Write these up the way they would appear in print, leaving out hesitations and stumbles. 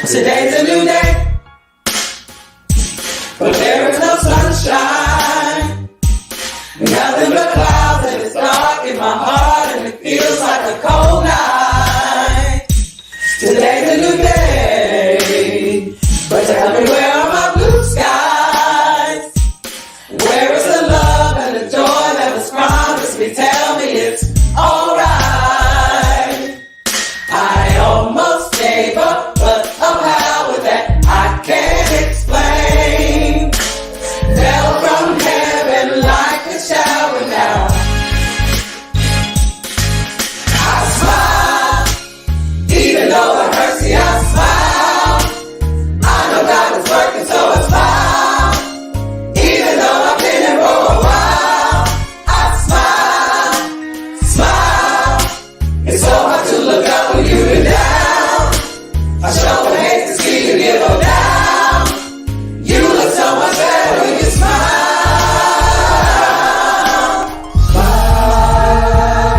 Today's a new day, but there is no sunshine. Nothing but clouds, and it's dark in my heart, and it feels like a cold night. Today's a new day, but tell me, where are my blue skies? Where is the love and the joy that was promised me? Tell me it's alright. I almost gave up, but a power that I can't explain fell from heaven like a shower now. I smile, even though it hurts, see, I smile. I know God is working, so I smile. Even though I've been here for a while, I smile, smile. It's so hard to look up when you've been down. I sure would hate to see you give up now. You look so much better when you smile.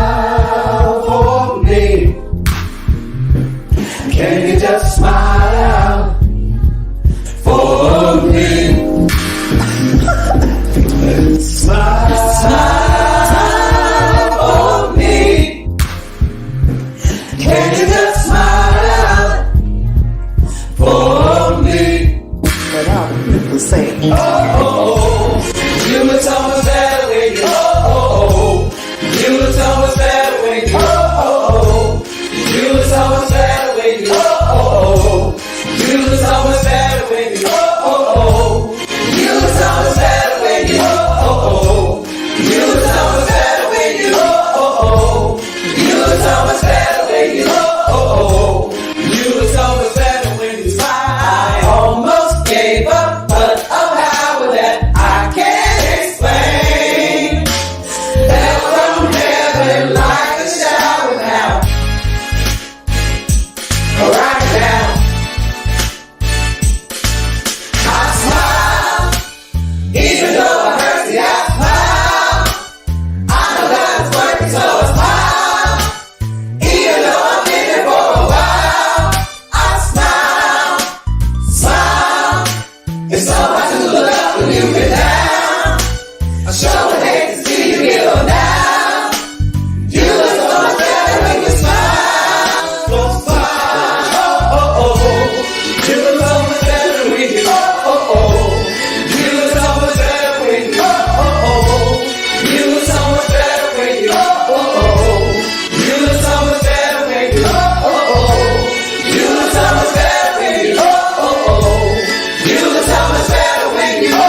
Smile for me. Can you just smile for me? Smile, smile for me. Can you just smile for me? Without people saying, Oh, you look so much better when you, you look so much better when you, you look so much better when you, you look so much better when you, you look so much better when you, you look so much better when you, you look so much better when you, you look so much better when you smile. I almost gave up, but a power that I can't explain fell from heaven like a shower now. Right now, I smile, even though I hurt, see, I smile. I know God is working, so I smile. Even though I've been here for a while, I smile, smile. It's so hard to look up when you've been down. I sure would hate to see you give up now. You look so much better when you smile. So smile, you look so much better when you, you look so much better when you, you look so much better when you, you look so much better when you, you look so much better when you, you look so much better when you,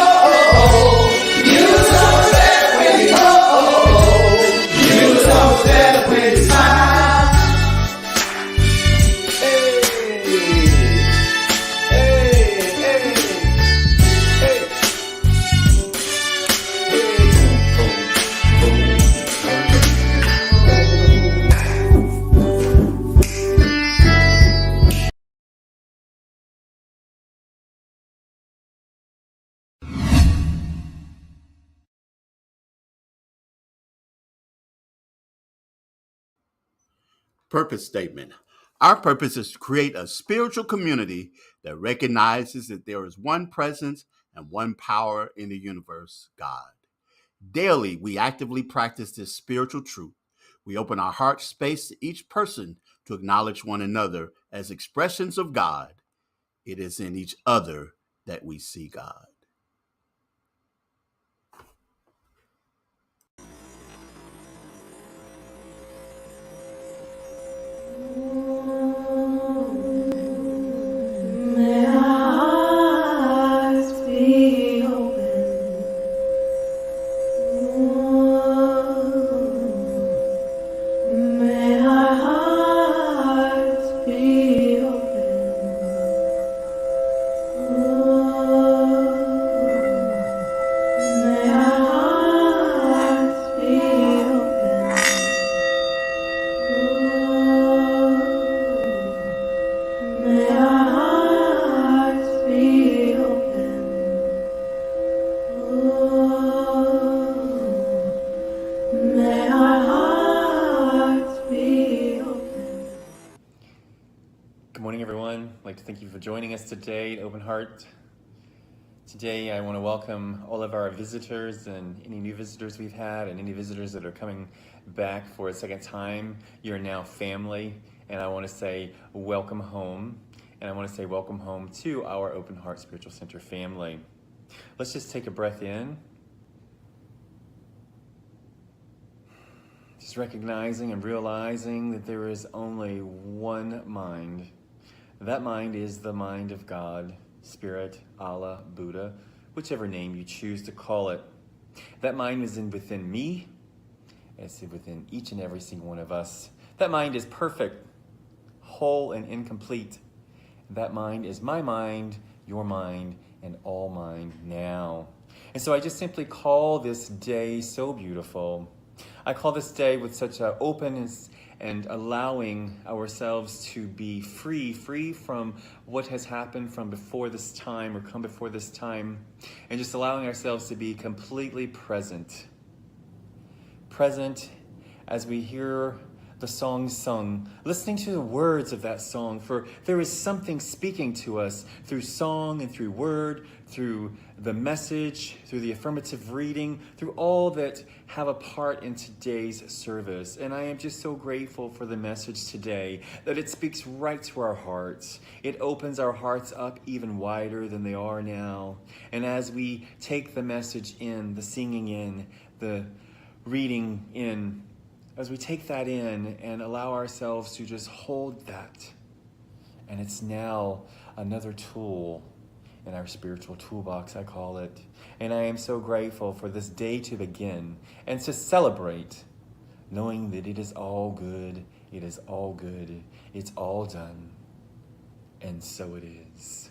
you look so much better when you, you look so much better when you smile. Purpose statement. Our purpose is to create a spiritual community that recognizes that there is one presence and one power in the universe, God. Daily, we actively practice this spiritual truth. We open our heart space to each person to acknowledge one another as expressions of God. It is in each other that we see God. May our hearts be open. May our hearts be open. May our hearts be open. May our hearts be open. May our hearts be open. Good morning, everyone. everyone. I'd like to thank you for joining us today at Open Heart. Today I want to welcome all of our visitors and any new visitors we've had and any visitors that are coming back for a second time. You're now family, and I want to say welcome home. And I want to say welcome home to our Open Heart Spiritual Center family. Let's just take a breath in. Just recognizing and realizing that there is only one mind. That mind is the mind of God, Spirit, Allah, Buddha, whichever name you choose to call it. That mind is within me, and it's within each and every single one of us. That mind is perfect, whole, and incomplete. That mind is my mind, your mind, and all mind now. And so I just simply call this day so beautiful. I call this day with such an openness and allowing ourselves to be free from what has happened from before this time or come before this time, and just allowing ourselves to be completely present. Present as we hear the song sung, listening to the words of that song, for there is something speaking to us through song and through word, through the message, through the affirmative reading, through all that have a part in today's service. And I am just so grateful for the message today, that it speaks right to our hearts. It opens our hearts up even wider than they are now. And as we take the message in, the singing in, the reading in, as we take that in and allow ourselves to just hold that, and it's now another tool in our spiritual toolbox, I call it. And I am so grateful for this day to begin and to celebrate, knowing that it is all good, it is all good, it's all done, and so it is.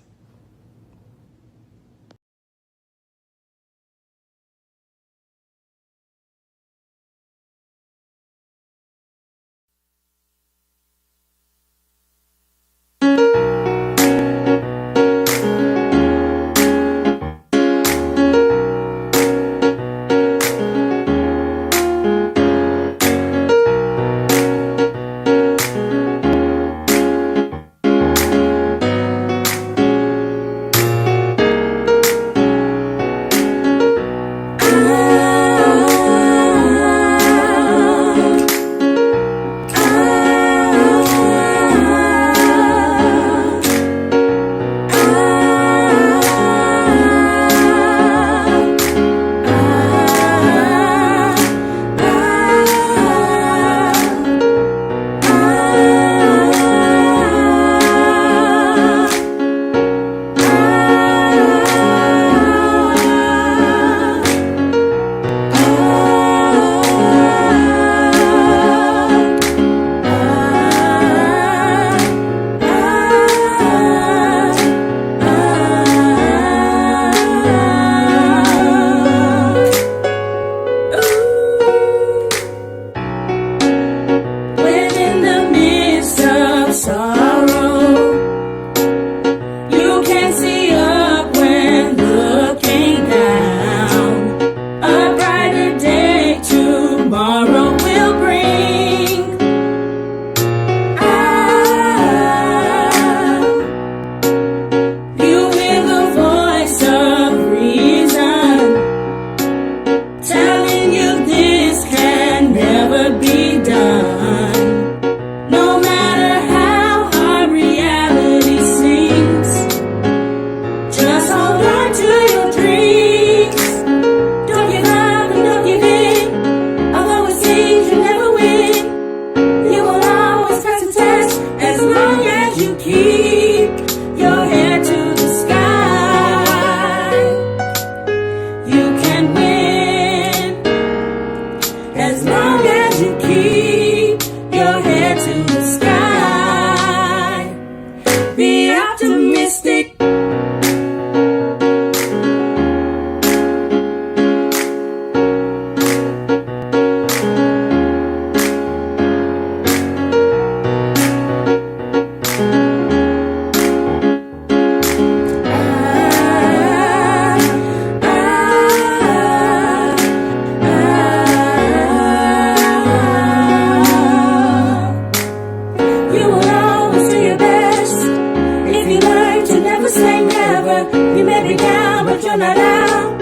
You may be down, but you're not out.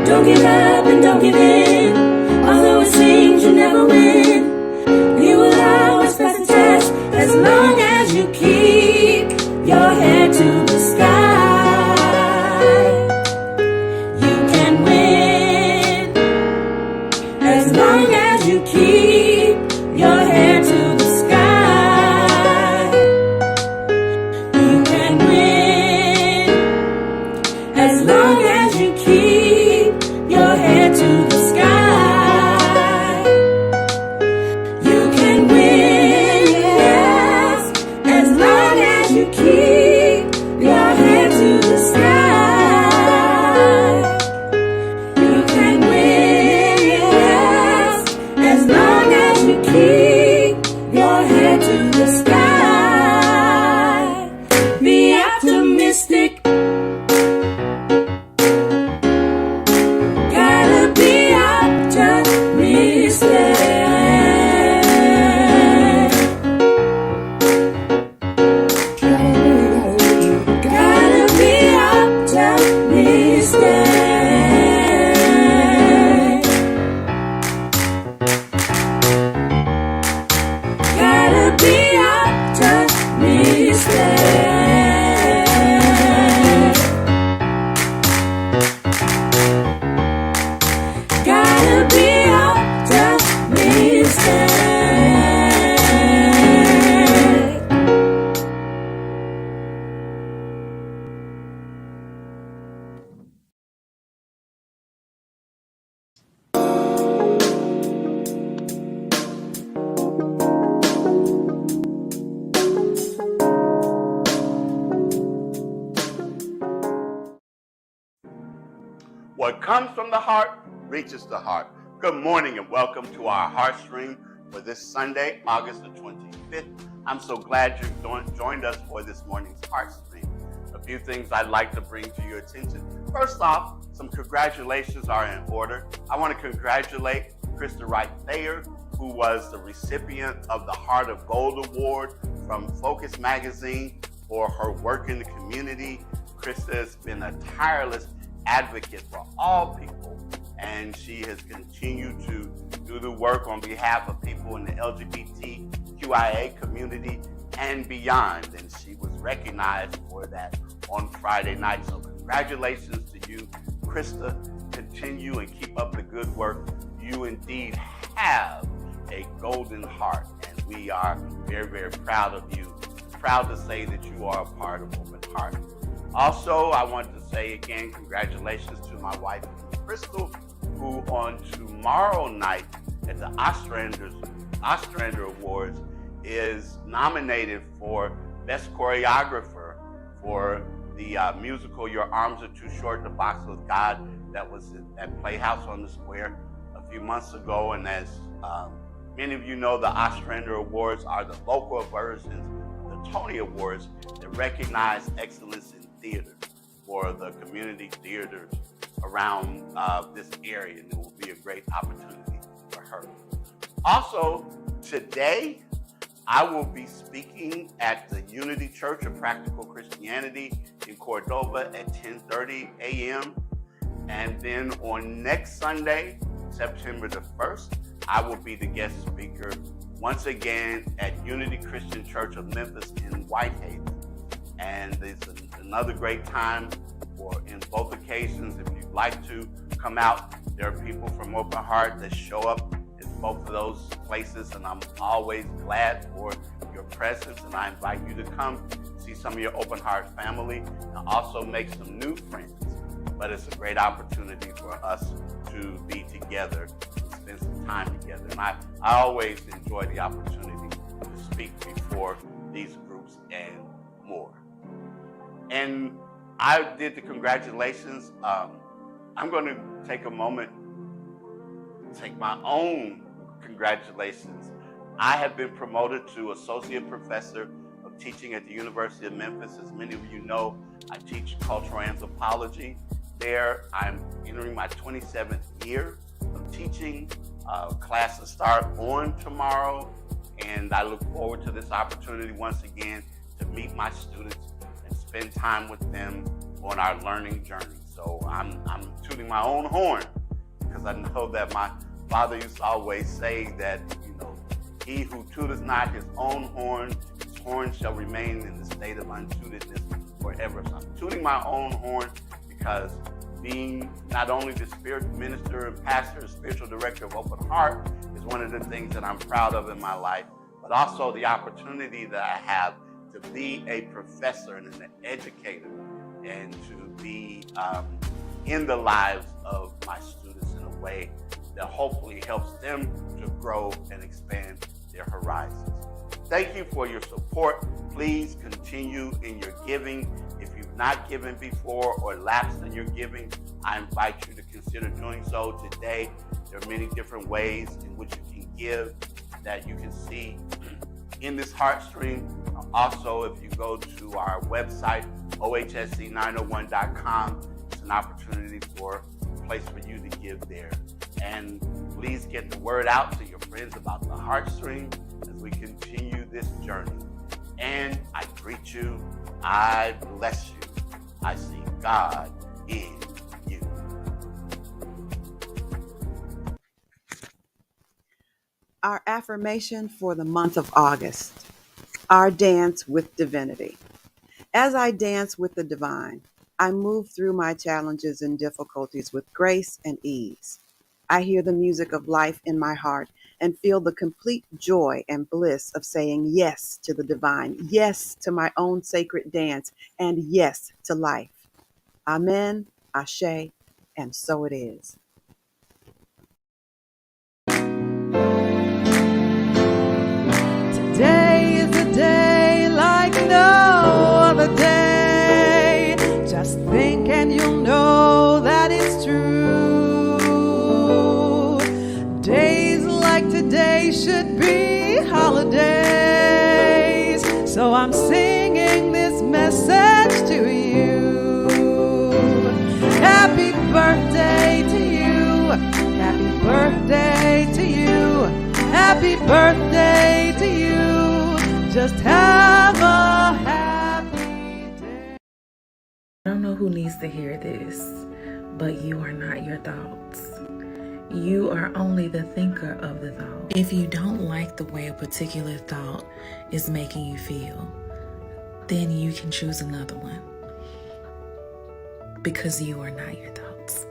Don't give up and don't give in. Although it seems you never win, you will always pass the test as long as you keep your head to the sky. You can win as long as you keep your head to the sky. You can win as long as you keep your head to the sky. You can win, yes, as long as you keep your head to the sky. You can win, yes, as long as you keep your head to the sky. Be optimistic. Gotta be optimistic. Gotta be optimistic. Gotta be optimistic. Gotta be optimistic. What comes from the heart reaches the heart. Good morning and welcome to our Heartstream for this Sunday, August the 25th. I'm so glad you've joined us for this morning's Heartstream. A few things I'd like to bring to your attention. First off, some congratulations are in order. I want to congratulate Krista Wright Thayer, who was the recipient of the Heart of Gold Award from Focus Magazine for her work in the community. Krista has been a tireless advocate for all people, and she has continued to do the work on behalf of people in the LGBTQIA community and beyond, and she was recognized for that on Friday night. So congratulations to you, Krista. Continue and keep up the good work. You indeed have a golden heart, and we are very, very proud of you. Proud to say that you are a part of Open Heart. Also, I want to say again, congratulations to my wife, Crystal, who on tomorrow night at the Ostrander Awards is nominated for Best Choreographer for the musical Your Arms Are Too Short to Box with God that was at Playhouse on the Square a few months ago. And as many of you know, the Ostrander Awards are the local versions of the Tony Awards that recognize excellence in theater for the community theaters around this area, and it will be a great opportunity for her. Also, today, I will be speaking at the Unity Church of Practical Christianity in Cordova at 10:30 a.m. And then on next Sunday, September the 1st, I will be the guest speaker once again at Unity Christian Church of Memphis in Whitehaven. And it's another great time in both occasions. If you'd like to come out, there are people from Open Heart that show up in both of those places, and I'm always glad for your presence, and I invite you to come see some of your Open Heart family and also make some new friends. But it's a great opportunity for us to be together and spend some time together. And I always enjoy the opportunity to speak before these groups and more. And I did the congratulations. I'm going to take a moment to take my own congratulations. I have been promoted to Associate Professor of Teaching at the University of Memphis. As many of you know, I teach cultural anthropology there. I'm entering my 27th year of teaching. Classes start on tomorrow, and I look forward to this opportunity once again to meet my students and spend time with them on our learning journey. So I'm tooting my own horn because I know that my father used to always say that, he who tooteth not his own horn, his horn shall remain in the state of untootedness forever. So I'm tooting my own horn because being not only the spirit minister and pastor and spiritual director of Open Heart is one of the things that I'm proud of in my life, but also the opportunity that I have to be a professor and an educator and to be in the lives of my students in a way that hopefully helps them to grow and expand their horizons. Thank you for your support. Please continue in your giving. If you've not given before or lapsed in your giving, I invite you to consider doing so today. There are many different ways in which you can give that you can see in this Heartstream. Also, if you go to our website, ohsc901.com, it's an opportunity for a place for you to give there. And please get the word out to your friends about the Heartstream as we continue this journey. And I greet you. I bless you. I see God in you. Our affirmation for the month of August. Our dance with divinity. As I dance with the divine, I move through my challenges and difficulties with grace and ease. I hear the music of life in my heart and feel the complete joy and bliss of saying yes to the divine, yes to my own sacred dance, and yes to life. Amen, Ashe, and so it is. Today is a day like no other day. Just think and you'll know that it's true. Days like today should be holidays. So I'm singing this message to you. Happy birthday to you. Happy birthday to you. Happy birthday to you. Just have a happy day. I don't know who needs to hear this, but you are not your thoughts. You are only the thinker of the thought. If you don't like the way a particular thought is making you feel, then you can choose another one. Because you are not your thoughts.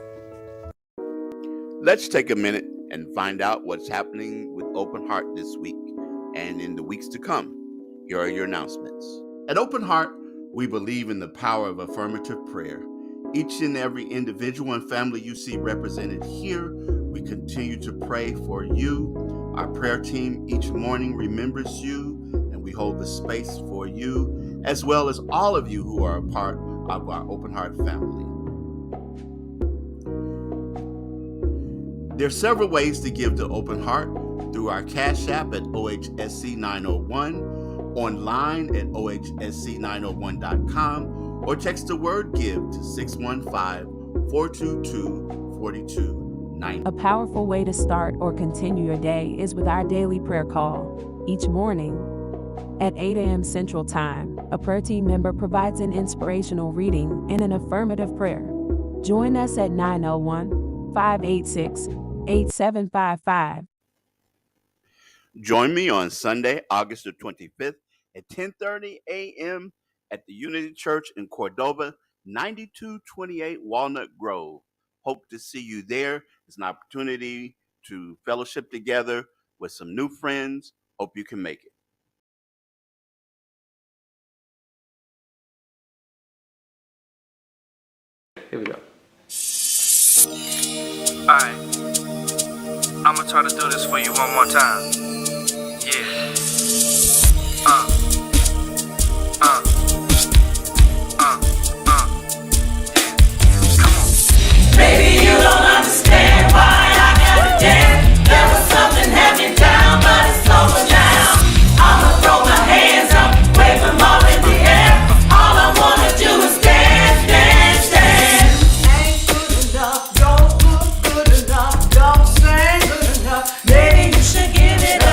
Let's take a minute and find out what's happening with Open Heart this week and in the weeks to come. Here are your announcements. At Open Heart, we believe in the power of affirmative prayer. Each and every individual and family you see represented here, we continue to pray for you. Our prayer team each morning remembers you, and we hold the space for you, as well as all of you who are a part of our Open Heart family. There are several ways to give to Open Heart: through our Cash App at OHSC901, online at OHSC901.com, or text the word GIVE to 615-422-4290. A powerful way to start or continue your day is with our daily prayer call. Each morning at 8 a.m. Central Time, a prayer team member provides an inspirational reading and an affirmative prayer. Join us at 901-586-8755. Join me on Sunday, August the 25th at 10:30 a.m. at the Unity Church in Cordova, 9228 Walnut Grove. Hope to see you there. It's an opportunity to fellowship together with some new friends. Hope you can make it. Here we go. Alright. I'ma try to do this for you one more time. Yeah. Baby, you don't understand why I gotta dance. There was something happening down, but it's over now. I'ma throw my hands up, wave them all in the air. All I wanna do is dance, dance, dance. Ain't good enough, don't look good enough, don't sing good enough. Baby, you should give it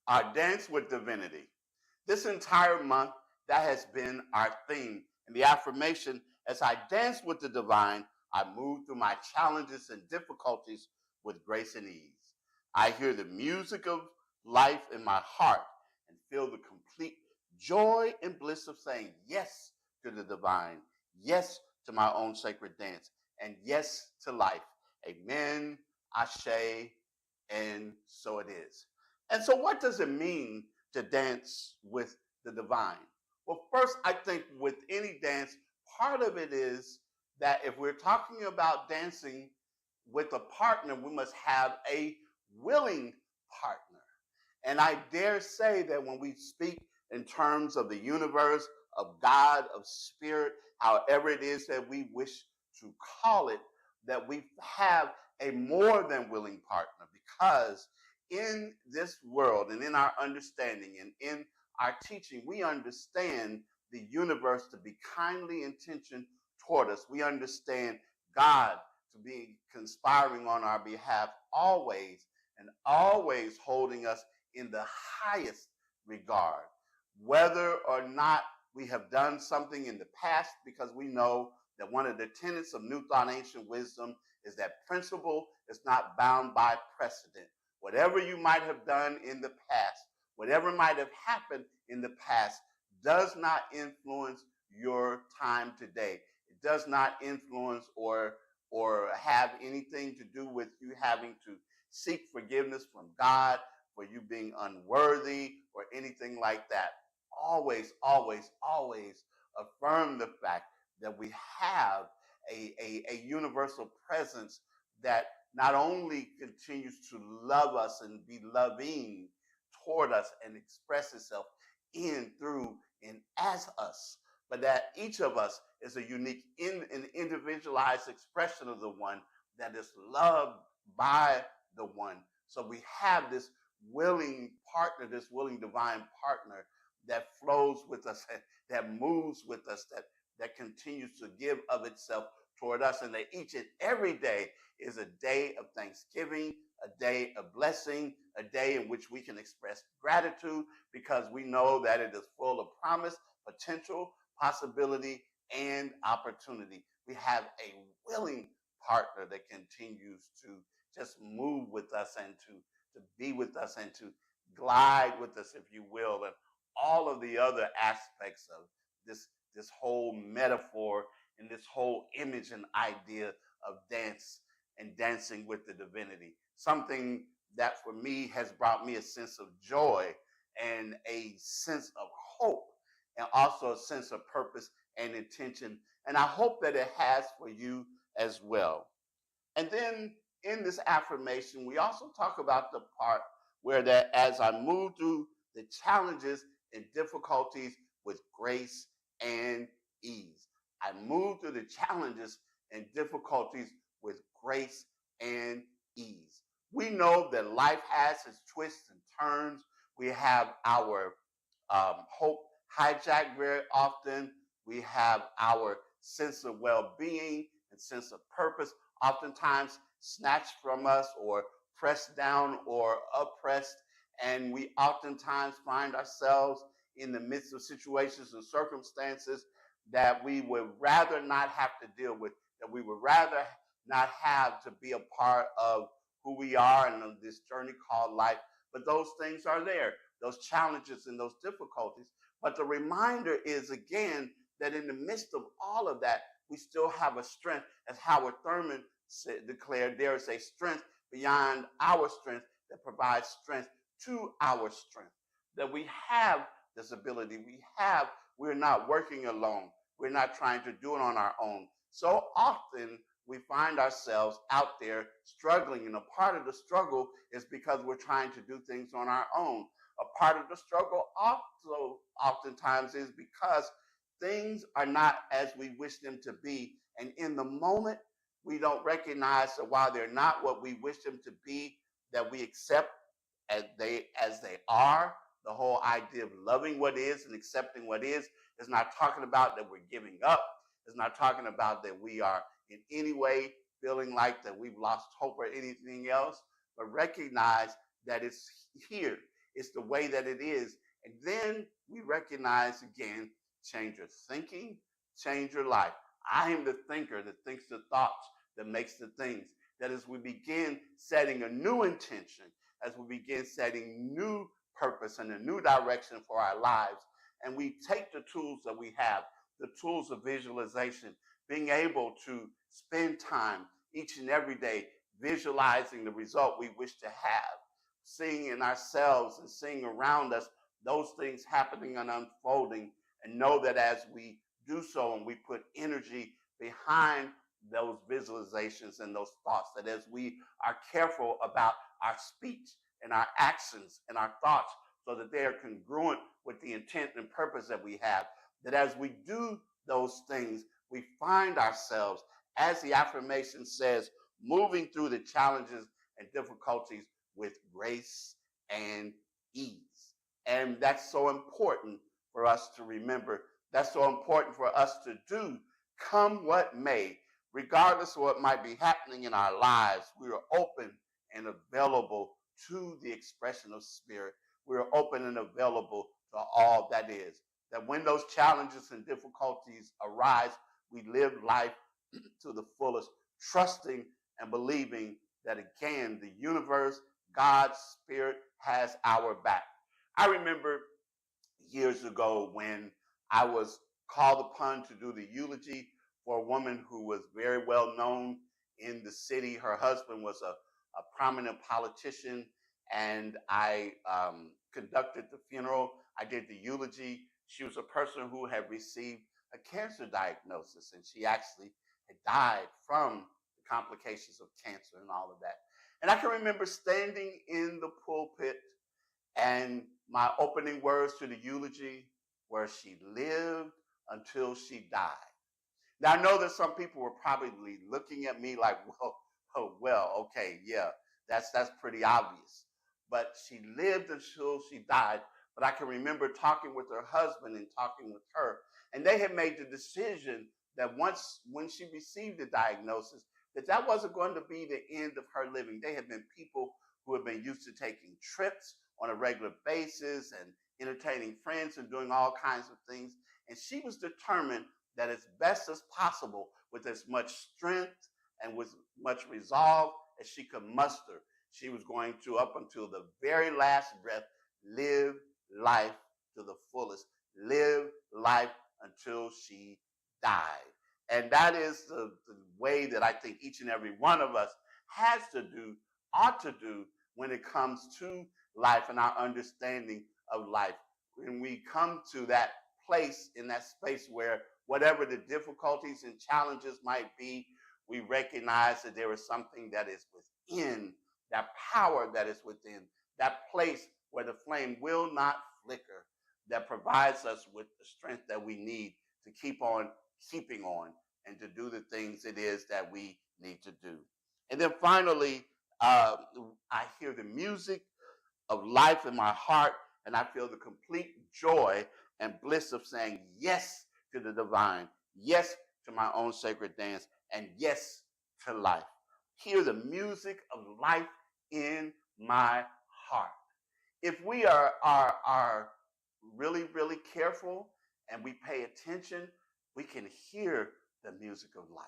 Our Dance with Divinity. This entire month, that has been our theme. And the affirmation, as I dance with the divine, I move through my challenges and difficulties with grace and ease. I hear the music of life in my heart and feel the complete joy and bliss of saying yes to the divine, yes to my own sacred dance, and yes to life. Amen, ashe, and so it is. And so, what does it mean to dance with the divine? Well, first, I think with any dance, part of it is that if we're talking about dancing with a partner, we must have a willing partner. And I dare say that when we speak in terms of the universe, of God, of spirit, however it is that we wish to call it, that we have a more than willing partner, because in this world and in our understanding and in our teaching, we understand the universe to be kindly intentioned toward us. We understand God to be conspiring on our behalf always, and always holding us in the highest regard. Whether or not we have done something in the past, because we know that one of the tenets of New Thought Ancient Wisdom is that principle is not bound by precedent. Whatever you might have done in the past, whatever might have happened in the past, does not influence your time today. It does not influence or have anything to do with you having to seek forgiveness from God for you being unworthy or anything like that. Always, always, always affirm the fact that we have a universal presence that not only continues to love us and be loving toward us and express itself in, through, and as us, but that each of us is a unique, an individualized expression of the one that is loved by the one. So we have this willing partner, this willing divine partner that flows with us, that moves with us, that continues to give of itself toward us, and that each and every day is a day of thanksgiving, a day of blessing, a day in which we can express gratitude because we know that it is full of promise, potential, possibility, and opportunity. We have a willing partner that continues to just move with us and to be with us and to glide with us, if you will, and all of the other aspects of this whole metaphor and this whole image and idea of dance and dancing with the divinity. Something that for me has brought me a sense of joy and a sense of hope, and also a sense of purpose and intention. And I hope that it has for you as well. And then in this affirmation, we also talk about the part where that as I move through the challenges and difficulties with grace and ease. I move through the challenges and difficulties with grace and ease. We know that life has its twists and turns. We have our hope hijacked very often. We have our sense of well-being and sense of purpose oftentimes snatched from us or pressed down or oppressed. And we oftentimes find ourselves in the midst of situations and circumstances that we would rather not have to deal with, that we would rather not have to be a part of who we are and of this journey called life. But those things are there, those challenges and those difficulties. But the reminder is, again, that in the midst of all of that, we still have a strength. As Howard Thurman declared, there is a strength beyond our strength that provides strength to our strength. That we have this ability. We're not working alone. We're not trying to do it on our own. So often we find ourselves out there struggling, and a part of the struggle is because we're trying to do things on our own. A part of the struggle also oftentimes is because things are not as we wish them to be. And in the moment, We don't recognize that while they're not what we wish them to be, that we accept as they are. The whole idea of loving what is and accepting what is not talking about that we're giving up. It's not talking about that we are in any way feeling like that we've lost hope or anything else, but recognize that it's here. It's the way that it is. And then we recognize again, change your thinking, change your life. I am the thinker that thinks the thoughts, that makes the things. That as we begin setting a new intention, as we begin setting new purpose and a new direction for our lives, and we take the tools that we have, the tools of visualization, being able to spend time each and every day visualizing the result we wish to have, seeing in ourselves and seeing around us those things happening and unfolding, and know that as we do so and we put energy behind those visualizations and those thoughts, that as we are careful about our speech and our actions and our thoughts so that they are congruent with the intent and purpose that we have, that as we do those things, we find ourselves, as the affirmation says, moving through the challenges and difficulties with grace and ease. And that's so important for us to remember. That's so important for us to do, come what may, regardless of what might be happening in our lives. We are open and available to the expression of spirit. We are open and available to all that is. That when those challenges and difficulties arise, we live life to the fullest, trusting and believing that, again, the universe, God's spirit has our back. I remember years ago when I was called upon to do the eulogy for a woman who was very well known in the city. Her husband was a prominent politician, and I conducted the funeral. I did the eulogy. She was a person who had received a cancer diagnosis, and she actually had died from the complications of cancer and all of that. And I can remember standing in the pulpit, and my opening words to the eulogy were, "She lived until she died." Now, I know that some people were probably looking at me like, well, okay, yeah, that's pretty obvious. But she lived until she died. But I can remember talking with her husband and talking with her, and they had made the decision that when she received the diagnosis, that wasn't going to be the end of her living. They had been people who had been used to taking trips on a regular basis and entertaining friends and doing all kinds of things. And she was determined that as best as possible, with as much strength and with much resolve as she could muster, she was going to, up until the very last breath, live life to the fullest, live life until she died. And that is the way that I think each and every one of us has to do, ought to do, when it comes to life and our understanding of life. When we come to that place, in that space where whatever the difficulties and challenges might be, we recognize that there is something that is within, that power that is within, that place where the flame will not flicker, that provides us with the strength that we need to keep on keeping on and to do the things it is that we need to do. And then finally, I hear the music of life in my heart, and I feel the complete joy and bliss of saying yes to the divine, yes to my own sacred dance, and yes to life. Hear the music of life in my heart. If we are really, really careful and we pay attention, we can hear the music of life.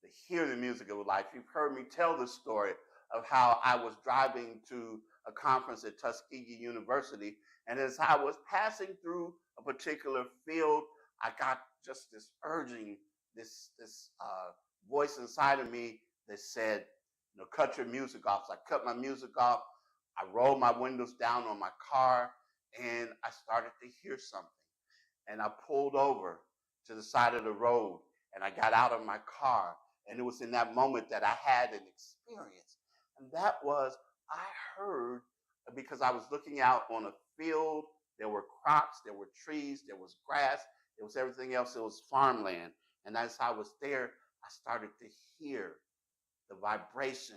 To hear the music of life. You've heard me tell the story of how I was driving to a conference at Tuskegee University, and as I was passing through a particular field, I got just this urging, this voice inside of me that said, cut your music off. So I cut my music off. I rolled my windows down on my car, and I started to hear something. And I pulled over to the side of the road, and I got out of my car. And it was in that moment that I had an experience. And that was, I heard, because I was looking out on a field, there were crops, there were trees, there was grass, there was everything else, it was farmland. And as I was there, I started to hear the vibration,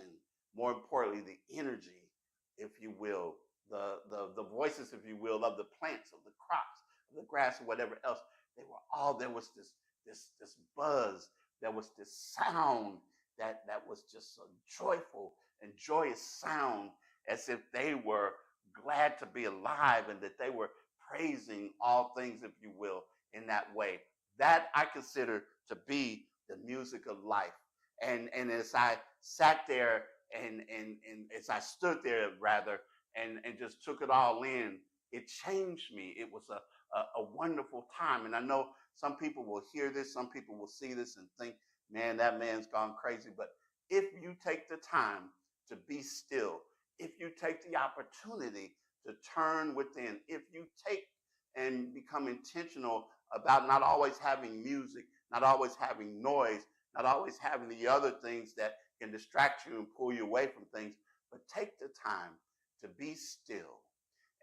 more importantly, the energy, if you will, the voices, if you will, of the plants, of the crops, of the grass, or whatever else. They were all, there was this buzz, there was this sound that was just a joyful and joyous sound, as if they were glad to be alive and that they were praising all things, if you will, in that way. That I consider to be the music of life. And as I sat there and as I stood there rather and just took it all in, it changed me. It was a wonderful time. And I know some people will hear this, some people will see this and think, man, that man's gone crazy. But if you take the time to be still, if you take the opportunity to turn within, if you take and become intentional about not always having music, not always having noise, not always having the other things that can distract you and pull you away from things, but take the time to be still.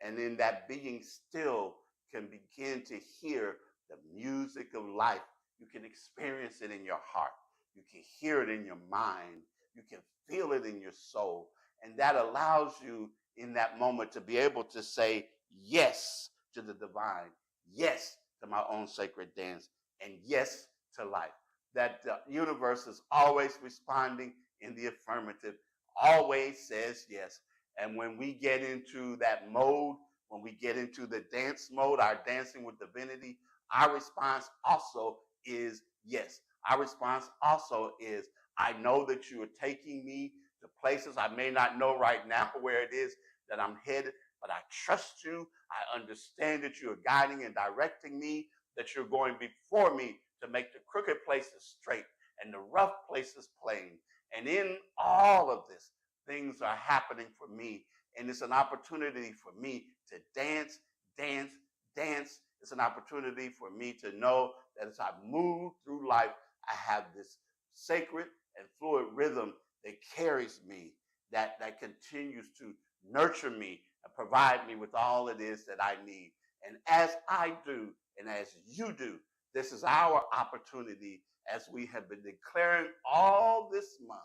And in that being still can begin to hear the music of life. You can experience it in your heart. You can hear it in your mind. You can feel it in your soul. And that allows you in that moment to be able to say yes to the divine, yes to my own sacred dance, and yes to life. That the universe is always responding in the affirmative, always says yes. And when we get into that mode, when we get into the dance mode, our dancing with divinity, our response also is yes. Our response also is, I know that you are taking me to places I may not know right now where it is that I'm headed, but I trust you. I understand that you are guiding and directing me, that you're going before me to make the crooked places straight and the rough places plain. And in all of this, things are happening for me. And it's an opportunity for me to dance, dance, dance. It's an opportunity for me to know that as I move through life, I have this sacred and fluid rhythm that carries me, that continues to nurture me and provide me with all it is that I need. And as I do, and as you do, this is our opportunity, as we have been declaring all this month,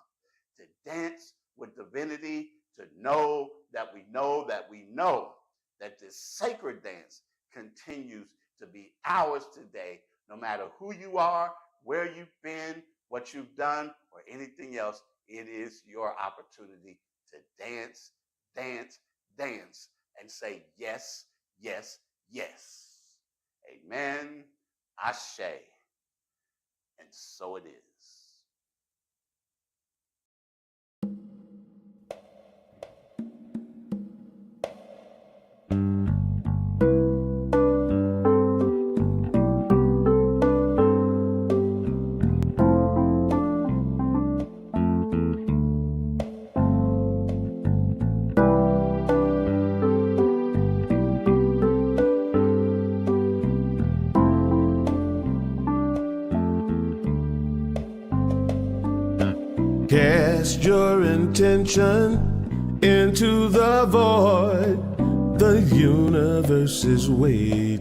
to dance with divinity, to know that we know that we know that this sacred dance continues to be ours today, no matter who you are, where you've been, what you've done, or anything else. It is your opportunity to dance, dance, dance, and say yes, yes, yes. Amen. Ashe. And so it is. Cast your intention into the void. The universe is waiting.